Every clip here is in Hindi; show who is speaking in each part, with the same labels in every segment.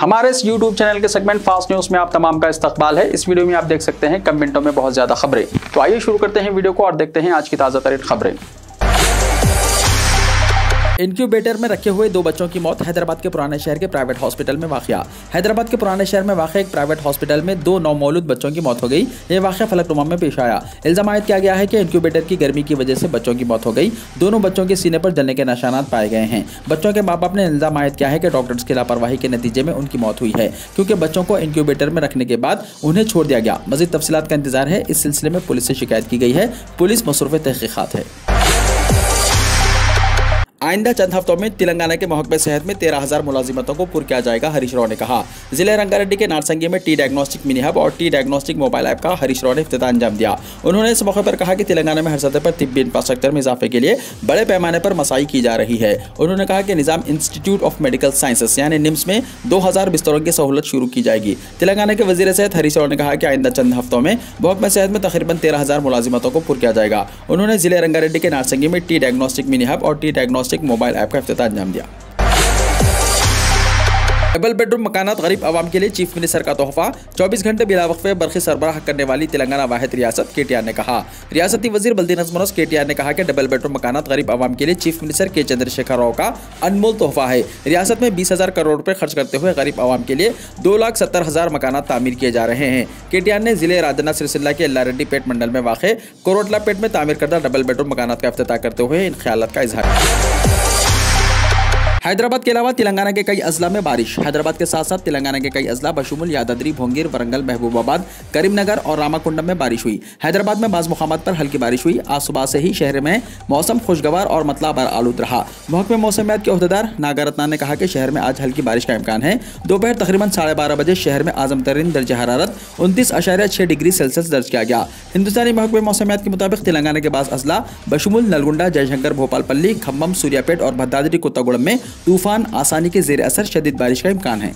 Speaker 1: हमारे इस YouTube चैनल के सेगमेंट फास्ट न्यूज में आप तमाम का इस्तकबाल है। इस वीडियो में आप देख सकते हैं कम मिनटों में बहुत ज्यादा खबरें। तो आइए शुरू करते हैं वीडियो को और देखते हैं आज की ताजा तरीन खबरें।
Speaker 2: इंक्यूबेटर में रखे हुए 2 बच्चों की मौत। हैदराबाद के पुराने शहर के प्राइवेट हॉस्पिटल में वाकया। हैदराबाद के पुराने शहर में वाक़ एक प्राइवेट हॉस्पिटल में 2 नवमौलूद बच्चों की मौत हो गई। यह वाकया फलकनुमा में पेश आया। इल्जाम आयद किया गया है कि इंक्यूबेटर की गर्मी की वजह से बच्चों की मौत हो गई। दोनों बच्चों के सीने पर जलने के निशानात पाए गए हैं। बच्चों के माँ बाप ने इल्जाम आयद किया है कि डॉक्टर्स की लापरवाही के नतीजे में उनकी मौत हुई है, क्योंकि बच्चों को इंक्यूबेटर में रखने के बाद उन्हें छोड़ दिया गया। मजीद तफसीलात का इंतजार है। इस सिलसिले में पुलिस से शिकायत की गई है। पुलिस मसरूफ़ तहक़ीक़ात है। आइंदा चंद हफ्तों में तेलंगाना के महकमे सेहत में 13,000 मुलाजिमतों को पुर किया जाएगा, हरीश राव ने कहा। जिले रंगारेड्डी के नारसंगी में टी डायग्नोस्टिक मिनी हब और टी डायग्नोस्टिक मोबाइल ऐप का हरीश राव ने इफ्तिताह अंजाम दिया। उन्होंने इस मौके पर कहा कि तेलंगाना में हर सतह पर तिब्बी इंफ्रास्ट्रक्चर में इजाफे के लिए बड़े पैमाने पर मसाई की जा रही है। उन्होंने कहा कि निज़ाम इंस्टीट्यूट ऑफ मेडिकल साइंसेस यानी निम्स में 2,000 बिस्तरों की सहूलत शुरू की जाएगी। तेलंगाना के वजीर सेहत हरीश राव ने कहा कि आइंदा चंद हफ्तों में महकमे सेहत में तकरीबन 13,000 मुलाजिमतों को पुर किया जाएगा। उन्होंने जिले रंगारेड्डी के नारसंगी में टी डायग्नोस्टिक मिनी हब और टी डायग्नोस्टिक मोबाइल ऐप का अंजाम दिया। डबल बेडरूम मकानात गरीब आवाम के लिए चीफ मिनिस्टर का तोहफा। 24 घंटे बिला वक्फे बरक़ी सरबराह करने वाली तेलंगाना वाहिद रियासत, केटीआर ने कहा। रियासती वजीर बल्दी नज़्म केटीआर ने कहा कि डबल बेडरूम मकानात गरीब आवाम के लिए चीफ मिनिस्टर के चंद्रशेखर राव का अनमोल तोहफा है। रियासत में 20,000 करोड़ रुपए खर्च करते हुए गरीब आवाम के लिए 2,70,000 मकानात तामीर किए जा रहे हैं। केटीआर ने जिले राजन्ना सिलसिला के एल्लारेड्डी पेट मंडल में वाक़े कोरोटला पेट में तामीर करदा डबल बेडरूम मकानात का इफ्तिताह करते हुए इन ख्यालात का इजहार। हैदराबाद के अलावा तेलंगाना के कई अजला में बारिश। हैदराबाद के साथ साथ तेलंगाना के कई अजला बशुमुल यादाद्री, भोंगीर, वरंगल, महबूबाबाद, करीमनगर और रामाकुंडम में बारिश हुई। हैदराबाद में बाज़ मुकामात पर हल्की बारिश हुई। आज सुबह से ही शहर में मौसम खुशगवार और मतला आलूद रहा। महकमे मौसमियात के अहदेदार नागारत्ना ने कहा कि शहर में आज हल्की बारिश का इम्कान है। दोपहर तकरीबन 12:30 बजे शहर में आजम तरीन दर्जा हरारत 29.6 डिग्री सेल्सियस दर्ज किया गया। हिंदुस्तानी महकमे मौसमियात के मुताबिक तेलंगाना के बाज़ अजला बशुमुल नलगुंडा, जयशंकर, भोपालपल्ली, खम्मम, सूर्यापेट और भद्दाद्री कोत्तागुड़म में तूफान आसानी के जेर असर शदीद बारिश का इम्कान है।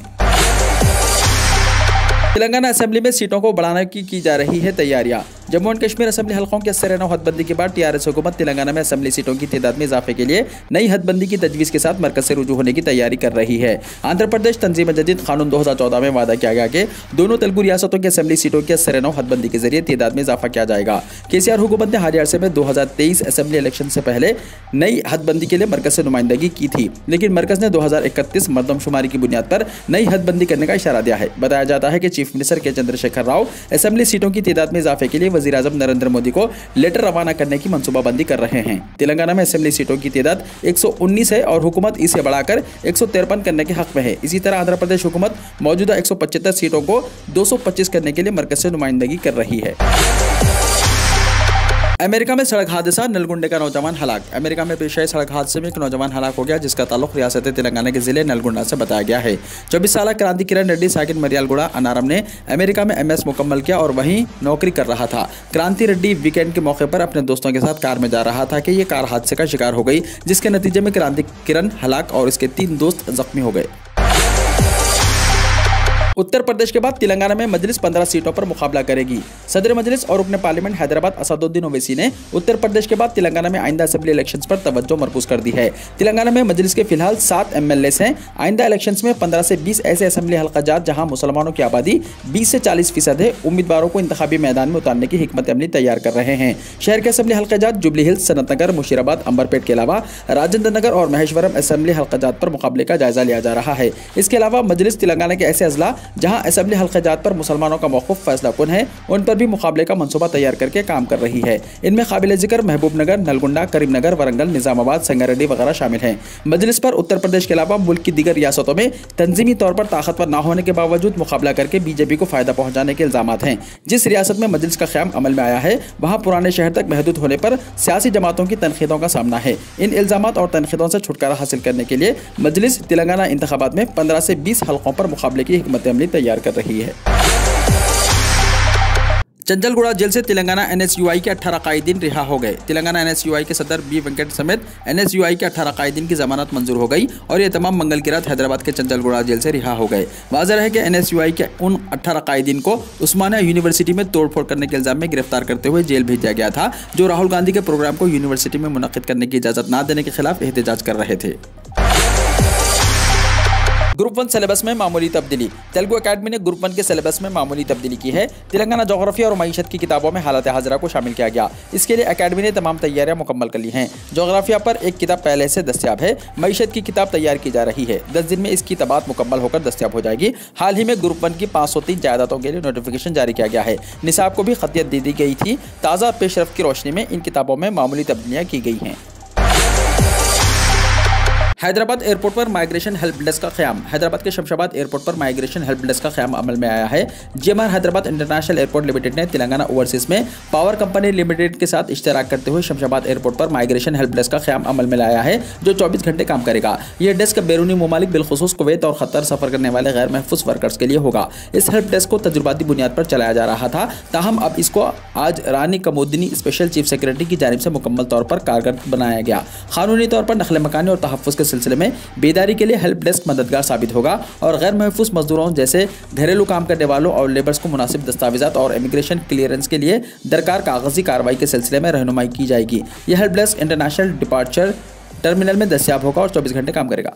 Speaker 2: तेलंगाना असेंबली में सीटों को बढ़ाने की जा रही है तैयारियां। जम्मू एंड कश्मीर असेंबली हल्कों के 80 हदबंदी के बाद टीआरएस हुकूमत तेलंगाना में असेंबली सीटों की तादाद में इजाफे के लिए नई हदबंदी की तजवीज़ के साथ मरकज से रुजू होने की तैयारी कर रही है। आंध्र प्रदेश तंजीम जदीद कानून 2014 में वादा किया गया कि दोनों तेलुगु रियासतों की असेंबली सीटों की 80 हदबंदी के जरिए तादाद में इजाफा किया जाएगा। केसीआर हुकूमत ने हाल अरसे में 2023 असेंबली इलेक्शन से पहले नई हदबंदी के लिए मरकज से नुमाइंदगी की थी, लेकिन मरकज ने 2031 मरदमशुमारी की बुनियाद पर नई हदबंदी करने का इशारा दिया है। बताया जाता है कि चीफ मिनिस्टर के चंद्रशेखर राव असेंबली सीटों की तादाद में इजाफे के लिए वज़ीर आज़म नरेंद्र मोदी को लेटर रवाना करने की मंसूबाबंदी कर रहे हैं। तेलंगाना में असेंबली सीटों की तादाद 119 है और हुकूमत इसे बढ़ाकर 153 करने के हक में है। इसी तरह आंध्र प्रदेश हुकूमत मौजूदा 175 सीटों को 225 करने के लिए मरकज से नुमाइंदगी कर रही है। अमेरिका में सड़क हादसा, नलगुंडे का नौजवान हलाक। अमेरिका में पेश आए सड़क हादसे में एक नौजवान हलाक हो गया, जिसका ताल्लुक रियासत तेलंगाना के जिले नलगुंडा से बताया गया है। 24 साल क्रांति किरण रेड्डी साकिन मरियालगुड़ा अनारम ने अमेरिका में MS मुकम्मल किया और वहीं नौकरी कर रहा था। क्रांति रेड्डी वीकेंड के मौके पर अपने दोस्तों के साथ कार में जा रहा था कि ये कार हादसे का शिकार हो गई, जिसके नतीजे में क्रांति किरण हलाक और इसके 3 दोस्त जख्मी हो गए। उत्तर प्रदेश के बाद तेलंगाना में मजलिस 15 सीटों पर मुकाबला करेगी। सदर मजलिस और रुकन पार्लियामेंट हैदराबाद असदुद्दीन ओवैसी ने उत्तर प्रदेश के बाद तेलंगाना में आइंदा असेंबली इलेक्शंस पर तवज्जो मरकूज कर दी है। तेलंगाना में मजलिस के फिलहाल 7 MLAs हैं। आइंदा इलेक्शंस में 15 से 20 ऐसे असेंबली हल्का जात जहां मुसलमानों की आबादी 20 से 40% है, उम्मीदवारों को इंतखाबी मैदान में उतारने की हिकमत अमली तैयार कर रहे हैं। शहर के असेंबली हल्का जात जुबली हिल्स, सनतनगर, मुशीराबाद, अंबरपेट के अलावा राजेंद्र नगर और महेश्वरम असेंबली हल्का जात पर मुकाबले का जायजा लिया जा रहा है। इसके अलावा मजलिस तेलंगाना के ऐसे अजला जहां असेंबली जात पर मुसलमानों का मौक़िफ़ फैसला कुन है, उन पर भी मुकाबले का मंसूबा तैयार करके काम कर रही है। इनमें काबिल जिक्र महबूबनगर, नलगुंडा, करीमनगर, वरंगल, निजामाबाद, संगारेड्डी वगैरह शामिल हैं। मजलिस पर उत्तर प्रदेश के अलावा मुल्क की दीगर रियासतों में तंजीमी तौर पर ताकतवर न होने के बावजूद मुकाबला करके बीजेपी को फायदा पहुंचाने के इल्जामात हैं। जिस रियासत में मजलिस का क़याम अमल में आया है, वहाँ पुराने शहर तक महदूद होने पर सियासी जमातों की तनकीदों का सामना है। इन इल्जामात और तनकीदों से छुटकारा हासिल करने के लिए मजलिस तेलंगाना इंतखाबात में 15 से 20 हल्कों पर मुकाबले की हिकमत अमली तैयार कर रही है। चंचलगुड़ा जेल से तेलंगाना NSUI के 18 कायदीन रिहा हो गए। तेलंगाना NSUI के सदर B वेंकट समेत NSUI के 18 कायदीन की जमानत मंजूर हो गई और ये तमाम मंगल की रात हैदराबाद के चंचलगुड़ा जेल से रिहा हो गए। वाज़ेह है कि NSUI के उन 18 कायदीन को उस्मानिया यूनिवर्सिटी में तोड़फोड़ करने के इल्जाम में गिरफ्तार करते हुए जेल भेजा गया था, जो राहुल गांधी के प्रोग्राम को यूनिवर्सिटी में मुनक्किद करने की इजाज़त न देने के खिलाफ एहतजाज कर रहे थे। ग्रुप 1 सिलेबस में मामूली तब्दीली। तेलुगु एकेडमी ने ग्रुप 1 के सिलेबस में मामूली तब्दीली की है। तेलंगाना ज्योग्राफी और मईशत की किताबों में हालत हाजिरा को शामिल किया गया। इसके लिए एकेडमी ने तमाम तैयारियां मुकम्मल कर ली हैं। ज्योग्राफिया पर एक किताब पहले से दस्तियाब है। मईशत की किताब तैयार की जा रही है। 10 दिन में इसकी तबात मुकम्मल होकर दस्तियाब हो जाएगी। हाल ही में ग्रुप 1 की 503 जायदादों के लिए नोटिफिकेशन जारी किया गया है। निसाब को भी खतियत दे दी गई थी। ताज़ा पेशरफ की रोशनी में इन किताबों में मामूली तब्दीलियाँ की गई हैं। हैदराबाद एयरपोर्ट पर माइग्रेशन हेल्प डेस्क का क़याम। हैदराबाद के शमशाबाद एयरपोर्ट पर माइग्रेशन हेल्प डेस्क का क़याम अमल में आया है। GMR Hyderabad international airport limited ने तेलंगाना ओवरसीज में पावर कंपनी लिमिटेड के साथ इश्तराक करते हुए शमशाबाद एयरपोर्ट पर माइग्रेशन हेल्प डेस्क का क़याम अमल में लाया है, जो 24 घंटे काम करेगा। यह डेस्क बैरूनी ममालिक बिलखुसूस कुवैत और क़तर सफ़र करने वाले गैर महफूज वर्कर्स के लिए होगा। इस हेल्प डेस्क को तजुर्बाती बुनियाद पर चलाया जा रहा था, ताहम अब इसको आज रानी कमोदिनी स्पेशल चीफ सेक्रेटरी की जानिब से मुकम्मल तौर पर कारगर बनाया गया। कानूनी तौर पर नक़ल मकानी और तहफ़्फ़ुज़ के सिलसिले में बेदारी के लिए हेल्प डेस्क मददगार साबित होगा और गैर महफूज मजदूरों जैसे घरेलू काम करने वालों और लेबर्स को मुनासिब दस्तावेज़ात और इमिग्रेशन क्लियरेंस के लिए दरकार कागजी कार्रवाई के सिलसिले में रहनुमाई की जाएगी। यह help desk international departure terminal में दस्तियाब होगा और 24 घंटे काम करेगा।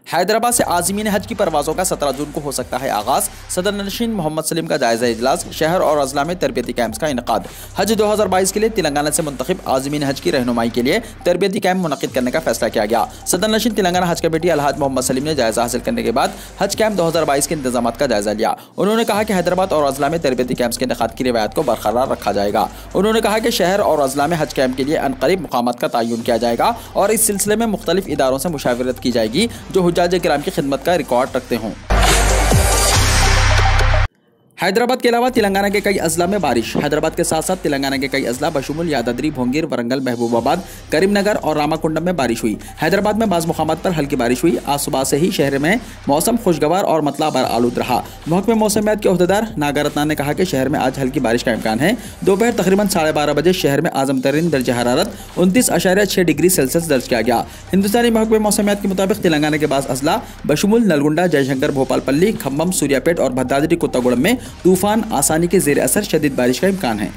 Speaker 2: हैदराबाद से आज़मीन हज की परवाज़ों का 17 जून को हो सकता है आगाज़। सदर नशीन मोहम्मद सलीम का जायज़ा इजलास। शहर और अजला में तरबियती कैंप्स का इनकाद। हज 2022 के लिए तेलंगाना से मुंतखब आज़मीन हज की रहनुमाई के लिए तरबियती कैंप मुनक़िद करने का फैसला किया गया। सदर नशीन तेलंगाना हज कमेटी अलहाज मोहम्मद सलीम ने जायज़ा हासिल करने के बाद हज कैंप 2022 के इंतजाम का जायज़ा लिया। उन्होंने कहा कि हैदराबाद और अजला में तरबियती कैंप्स के इनेकाद की रिवायत को बरकरार रखा जाएगा। उन्होंने कहा कि शहर और अजला में हज कैंप के लिए अनकरीब मुकामात का तयन किया जाएगा और इस सिलसिले में मुख्तलिफ इदारों से मुशावरत की जाएगी जो हुज्जाज किराम की खिदमत का रिकॉर्ड रखते हों। हैदराबाद के अलावा तेलंगाना के कई अजला में बारिश। हैदराबाद के साथ साथ तेलंगाना के कई अजला बशुमुल यादाद्री, भोंगिर, वरंगल, महबूबाबाद, करीमनगर और रामाकुंडम में बारिश हुई। हैदराबाद में बाज़ मुकामात पर हल्की बारिश हुई। आज सुबह से ही शहर में मौसम खुशगवार और मतला बर आलूद रहा। महकमे मौसमियात के अहदेदार नागरत्ना ने कहा कि शहर में आज हल्की बारिश का इम्कान है। दोपहर तकरीबन 12:30 बजे शहर में आज़म तरीन दर्ज हरारत 29.6 डिग्री सेल्सियस दर्ज किया गया। हिंदुस्तानी महकमे मौसमियात के मुताबिक तेलंगाना के बाज़ अजला बशुमुल नलगुंडा, जयशंकर, भोपालपल्ली, खम्मम, सूर्यापेट और भद्राद्री कोत्तागुड़म में तूफान आसानी के ज़ेर असर शदीद बारिश का इम्कान है।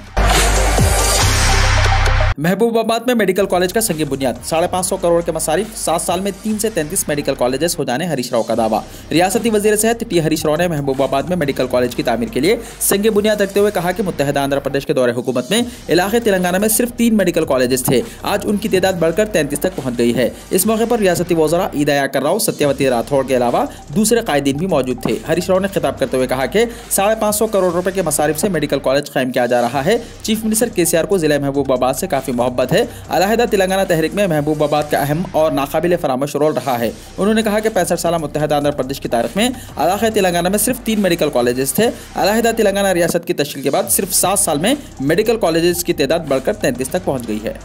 Speaker 2: महबूबाबाद में मेडिकल कॉलेज का संग बुनियाद। 550 करोड़ के मसारिफ, 7 साल में 3 से 33 मेडिकल कॉलेजेस हो जाने हरीश राव का दावा। रियासती वजीर सेहत टी हरीश राव ने महबूबाबाद में मेडिकल कॉलेज की तामीर के लिए संग बुनियाद रखते हुए कहा कि मुत्तहदा आंध्र प्रदेश के दौरे हुकूमत में इलाके तेलंगाना में सिर्फ 3 मेडिकल कॉलेजेस थे। आज उनकी तादाद बढ़कर 33 तक पहुंच गई है। इस मौके पर रियासती वज़रा ईदयाकर राव, सत्यवती राठौड़ के अलावा दूसरे कायदीन भी मौजूद थे। हरीश राव ने खिताब करते हुए कहा कि 550 करोड़ रुपए के मसारिफ से मेडिकल कॉलेज कायम किया जा रहा है। चीफ मिनिस्टर KCR को जिला महबूबाबाद से काफ़ी मोहब्बत है। अलहदा तेलंगाना तहरीक में महबूबाबाद का अहम और नाकाबिल फरामोश रोल रहा है। उन्होंने कहा कि 65 साल मुत्तहदा आंध्र प्रदेश की तारीख में इलाक़े तेलंगाना में सिर्फ 3 मेडिकल कॉलेजेस थे। अलहदा तेलंगाना रियासत की तश्कील के बाद सिर्फ 7 साल में मेडिकल कॉलेजेस की तादाद बढ़कर 33 तक पहुँच गई है।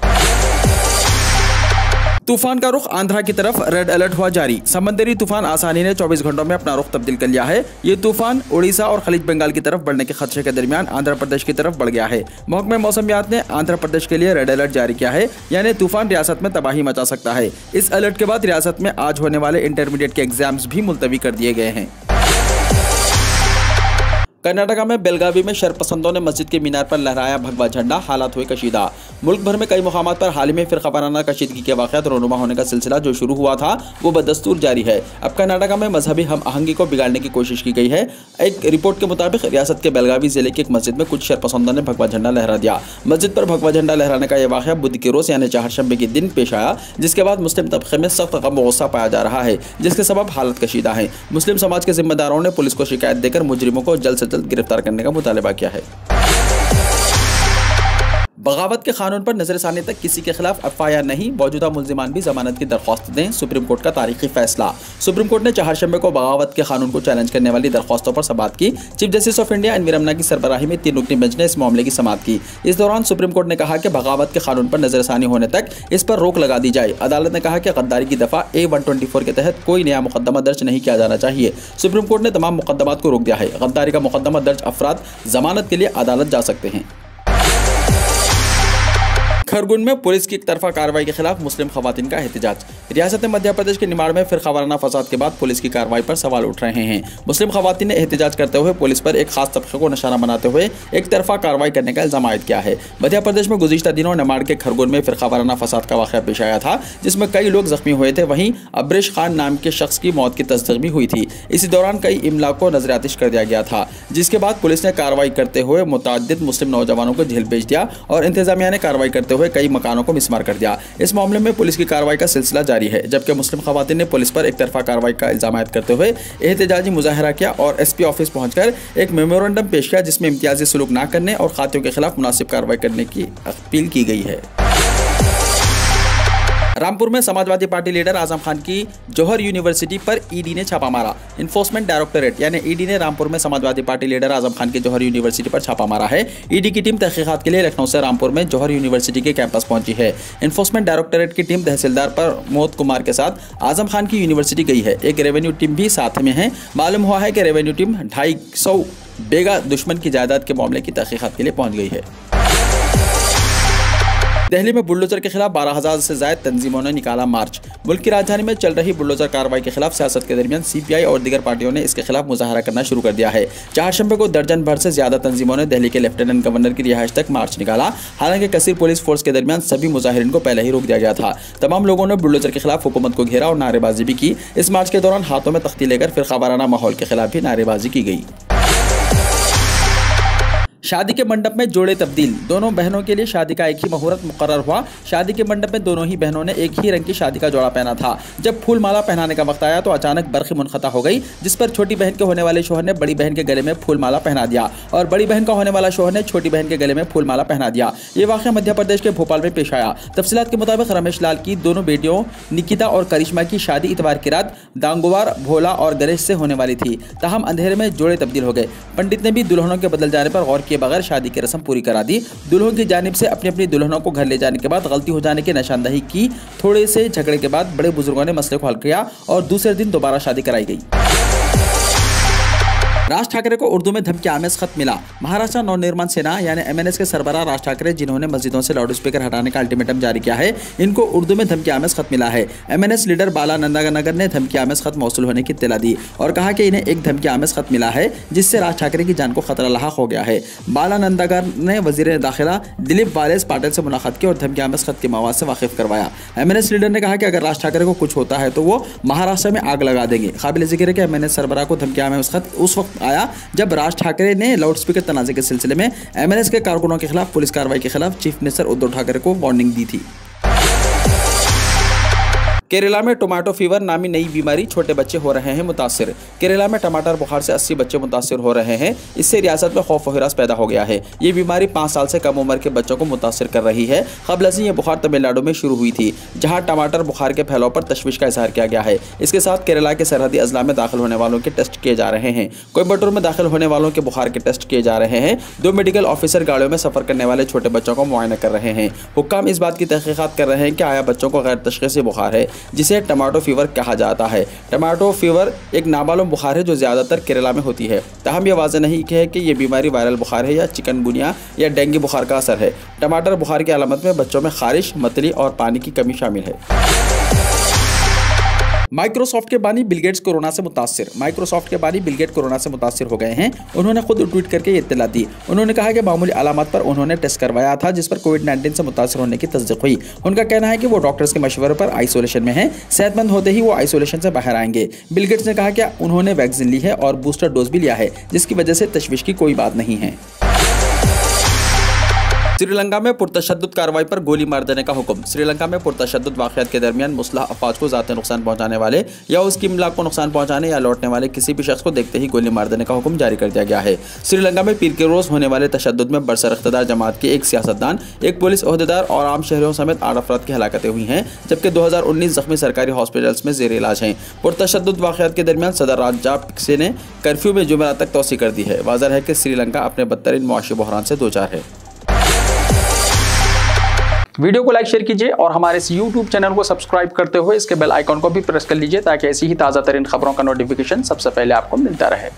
Speaker 2: तूफान का रुख आंध्रा की तरफ, रेड अलर्ट हुआ जारी। समंदरी तूफान आसानी ने 24 घंटों में अपना रुख तब्दील कर लिया है। ये तूफान उड़ीसा और खलीज बंगाल की तरफ बढ़ने के खदशे के दरमियान आंध्र प्रदेश की तरफ बढ़ गया है। महकमे मौसमियात ने आंध्र प्रदेश के लिए रेड अलर्ट जारी किया है, यानी तूफान रियासत में तबाही मचा सकता है। इस अलर्ट के बाद रियासत में आज होने वाले इंटरमीडिएट के एग्जाम्स भी मुलतवी कर दिए गए हैं। कर्नाटका में बेलगावी में शरपसंदों ने मस्जिद के मीनार पर लहराया भगवा झंडा, हालात हुए कशीदा। मुल्क भर में कई मुकामात पर हाल ही में फिरकावाराना कशीदगी के वाक़यात रोनुमा होने का सिलसिला जो शुरू हुआ था वो बदस्तूर जारी है। अब कर्नाटका में मजहबी हम आहंगी को बिगाड़ने की कोशिश की गई है। एक रिपोर्ट के मुताबिक रियासत के बेलगावी जिले की एक मस्जिद में कुछ शरपसंदों ने भगवा झंडा लहरा दिया। मस्जिद पर भगवा झंडा लहराने का यह वाक़या बुध के रोज़ यानी चहारशंबे के दिन पेश आया, जिसके बाद मुस्लिम तबके में सख्त गम व गुस्सा पाया जा रहा है, जिसके सबब हालत कशीदा है। मुस्लिम समाज के जिम्मेदारों ने पुलिस को शिकायत देकर मुजरिमों को जल्द से जल्द गिरफ्तार करने का मुतालबा किया है। बगावत के कानून पर नजरसानी तक किसी के खिलाफ एफआईआर नहीं, मौजूदा मुल्जिमान भी जमानत की दरख्वास्त दें, सुप्रीम कोर्ट का तारीखी फैसला। सुप्रीम कोर्ट ने चहारशंबे को बगावत के कानून को चैलेंज करने वाली दरख्वास्तों पर समाअत की। Chief justice of India N V Ramana की सरबराही में 3 रुकनी बेंच ने इस मामले की समाअत की। इस दौरान सुप्रीम कोर्ट ने कहा कि बगावत के कानून पर नजरसानी होने तक इस पर रोक लगा दी जाए। अदालत ने कहा कि गद्दारी की दफ़ा A124 के तहत कोई नया मुकदमा दर्ज नहीं किया जाना चाहिए। सुप्रीम कोर्ट ने तमाम मुकदमात को रोक दिया है। गद्दारी का मुकदमा दर्ज अफराद जमानत के लिए अदालत जा सकते हैं। खरगोन में पुलिस की एक तरफा कार्रवाई के खिलाफ मुस्लिम खवातीन का एहतजाज। रियासत मध्य प्रदेश के निमाड़ में फिर खवाराना फसाद के बाद पुलिस की कार्रवाई पर सवाल उठ रहे हैं। मुस्लिम खवातीन ने एहतजाज करते हुए पुलिस पर एक खास तबके को निशाना बनाते हुए एक तरफा कार्रवाई करने का इल्जाम आयद किया है। मध्य प्रदेश में गुज़िश्ता दिनों निमाड़ के खरगोन में फिर खवाराना फसाद का वाक़या पेश आया था, जिसमें कई लोग जख्मी हुए थे। वहीं अब्रिश खान नाम के शख्स की मौत की तस्दीक भी हुई थी। इसी दौरान कई इमला को नजर आतिश कर दिया गया था, जिसके बाद पुलिस ने कार्रवाई करते हुए मुतअद्दिद मुस्लिम नौजवानों को जेल भेज दिया और इंतजामिया ने कार्रवाई करते हुए कई मकानों को मिसमार कर दिया। इस मामले में पुलिस की कार्रवाई का सिलसिला जारी है, जबकि मुस्लिम खवातीन ने पुलिस पर एक तरफा कार्रवाई का इल्जाम आयद करते हुए एहतजाजी मुजाहरा किया और एसपी ऑफिस पहुंचकर एक मेमोरेंडम पेश किया, जिसमें इम्तियाजी सलूक न करने और खातियों के खिलाफ मुनासिब कार्रवाई करने की अपील की गई है। रामपुर में समाजवादी पार्टी लीडर आजम खान की जौहर यूनिवर्सिटी पर ईडी ने छापा मारा। इन्फोर्समेंट डायरेक्टोरेट यानी ईडी ने रामपुर में समाजवादी पार्टी लीडर आजम खान की जौहर यूनिवर्सिटी पर छापा मारा है। ईडी की टीम तहकीकात के लिए लखनऊ से रामपुर में जौहर यूनिवर्सिटी के कैंपस पहुंची है। इन्फोर्समेंट डायरेक्टोरेट की टीम तहसीलदार प्रमोद कुमार के साथ आजम खान की यूनिवर्सिटी गई है। एक रेवेन्यू टीम भी साथ में है। मालूम हुआ है कि रेवेन्यू टीम 250 बेगा दुश्मन की जायदाद के मामले की तहकीकात के लिए पहुंच गई है। दिल्ली में बुलडोजर के खिलाफ 12,000 से ज्यादा तंजीमों ने निकाला मार्च। मुल्क की राजधानी में चल रही बुलडोजर कार्रवाई के खिलाफ सियासत के दरमियान सीपीआई और दीगर पार्टियों ने इसके खिलाफ मुजाहरा करना शुरू कर दिया है। चारशंबे को दर्जन भर से ज्यादा तंजीमों ने दिल्ली के लेफ्टिनेंट गवर्नर की रिहाइश तक मार्च निकाला। हालांकि कसीर पुलिस फोर्स के दरमियान सभी मुजाहिरीन को पहले ही रोक दिया गया था। तमाम लोगों ने बुलडोजर के खिलाफ हुकूमत को घेरा और नारेबाजी भी की। इस मार्च के दौरान हाथों में तख्ती लेकर फिर खवाराना माहौल के खिलाफ भी नारेबाजी की गई। शादी के मंडप में जोड़े तब्दील। दोनों बहनों के लिए शादी का एक ही मुहूर्त मुकर्रर हुआ। शादी के मंडप में दोनों ही बहनों ने एक ही रंग की शादी का जोड़ा पहना था। जब फूल माला पहनाने का वक्त आया तो अचानक बरखी मुनक़ता हो गई, जिस पर छोटी बहन के होने वाले शौहर ने बड़ी बहन के गले में फूल माला पहना दिया और बड़ी बहन का होने वाला शौहर ने छोटी बहन के गले में फूल माला पहना दिया। ये वाक़या मध्य प्रदेश के भोपाल में पेश आया। तफसीलात के मुताबिक रमेश लाल की दोनों बेटियों निकिता और करिश्मा की शादी इतवार की रात दांगोवार, भोला और गणेश से होने वाली थी। ताहम अंधेरे में जोड़े तब्दील हो गए। पंडित ने भी दुल्हनों के बदल जाने पर गौर किए बगैर शादी की पूरी करा दी। दुल्हों की जानिब से अपनी अपनी दुल्हनों को घर ले जाने के बाद गलती हो जाने की निशानदही की। थोड़े से झगड़े के बाद बड़े बुजुर्गों ने मसले को हल किया और दूसरे दिन दोबारा शादी कराई गई। राज ठाकरे को उर्दू में धमकी आमेज खत मिला। महाराष्ट्र नवनिर्माण सेना यानी एमएनएस के सरबराह राज ठाकरे, जिन्होंने मस्जिदों से लाउड स्पीकर हटाने का अल्टीमेटम जारी किया है, इनको उर्दू में धमकी आमेज खत मिला है। एमएनएस लीडर बाला नंदानगर ने धमकी आमेज खत मौसूल होने की इत्तला दी और कहा कि इन्हें एक धमकी आमेज खत मिला है जिससे राज ठाकरे की जान को खतरा लाहक हो गया है। बाला नंदानगर ने वजीर दाखिला दिलीप वालेस पाटिल से मुलाकात की और धमकी आमेज खत के मवाद से वाकिफ करवाया। एमएनएस लीडर ने कहा कि अगर राज ठाकरे को कुछ होता है तो वो महाराष्ट्र में आग लगा देंगे। काबिल जिक्र है कि एमएनएस सरबराह को धमकी आमेज खत उस वक्त आया जब राज ठाकरे ने लाउड स्पीकर तनाज़े के सिलसिले में एमएनएस के कारकुनों के खिलाफ पुलिस कार्रवाई के खिलाफ चीफ मिनिस्टर उद्धव ठाकरे को वार्निंग दी थी। केरला में टमाटो फीवर नामी नई बीमारी, छोटे बच्चे हो रहे हैं मुतासिर। केरला में टमाटर बुखार से 80 बच्चे मुतासिर हो रहे हैं। इससे रियासत में खौफ व हिरास पैदा हो गया है। ये बीमारी 5 साल से कम उम्र के बच्चों को मुतासिर कर रही है। कबल से ये बुखार तमिलनाडु में शुरू हुई थी, जहाँ टमाटर बुखार के फैलाव पर तशवीश का इजहार किया गया है। इसके साथ केरला के सरहदी अजला में दाखिल होने वालों के टेस्ट किए जा रहे हैं। कोयम्बटूर में दाखिल होने वालों के बुखार के टेस्ट किए जा रहे हैं। 2 मेडिकल ऑफिसर गाड़ियों में सफर करने वाले छोटे बच्चों को मुआयना कर रहे हैं। हुक्काम इस बात की तहकीकात कर रहे हैं कि आया बच्चों को गैर तशख़ीसी बुखार है, जिसे टमाटो फीवर कहा जाता है। टमाटो फीवर एक नामालूम बुखार है जो ज़्यादातर केरला में होती है। ताहम यह वाज़ेह नहीं है कि यह बीमारी वायरल बुखार है या चिकनगुनिया या डेंगू बुखार का असर है। टमाटर बुखार की अलामत में बच्चों में खारिश, मतली और पानी की कमी शामिल है। माइक्रोसॉफ्ट के बानी बिल गेट्स कोरोना से मुतासिर। माइक्रोसॉफ्ट के बानी बिल गेट कोरोना से मुतासिर हो गए हैं। उन्होंने खुद ट्वीट करके ये इत्तला दी। उन्होंने कहा कि मामूली अलामत पर उन्होंने टेस्ट करवाया था, जिस पर कोविड-19 से मुतासिर होने की तस्दीक हुई। उनका कहना है कि वो डॉक्टर्स के मशवरे पर आइसोलेशन में हैं। सेहतमंद होते ही वो आइसोलेशन से बाहर आएंगे। बिल गेट्स ने कहा कि उन्होंने वैक्सीन ली है और बूस्टर डोज भी लिया है, जिसकी वजह से तशवीश की कोई बात नहीं है। श्रीलंका में पुरतशद्दुद कार्रवाई पर गोली मार देने का हुक्म। श्रीलंका में पुरतशद्दुद वाक़यात के दरमियान मुस्लह अफवाज को ज़ाती नुकसान पहुँचाने वाले या उसकी इमलाक को नुकसान पहुँचाने या लौटने वाले किसी भी शख्स को देखते ही गोली मार देने का हुक्म जारी कर दिया गया है। श्रीलंका में पीर के रोज़ होने वाले तशद्दुद में बरसर इख्तिदार जमात के एक सियासतदान, एक पुलिस ओहदेदार और आम शहरियों समेत 8 अफराद की हलाकतें हुई हैं, जबकि 2019 ज़ख्मी सरकारी हॉस्पिटल्स में ज़ेर इलाज हैं। पुरतशद्दुद वाक़यात के दरमियान सदर राजापक्से ने कर्फ्यू में जुमेरात तक तोसी कर दी है। वाज़ह है कि श्रीलंका अपने बदतरीन मुआशी बहरान से दो चार है।
Speaker 1: वीडियो को लाइक शेयर कीजिए और हमारे इस YouTube चैनल को सब्सक्राइब करते हुए इसके बेल आइकॉन को भी प्रेस कर लीजिए, ताकि ऐसी ही ताज़ा तरीन खबरों का नोटिफिकेशन सबसे पहले आपको मिलता रहे।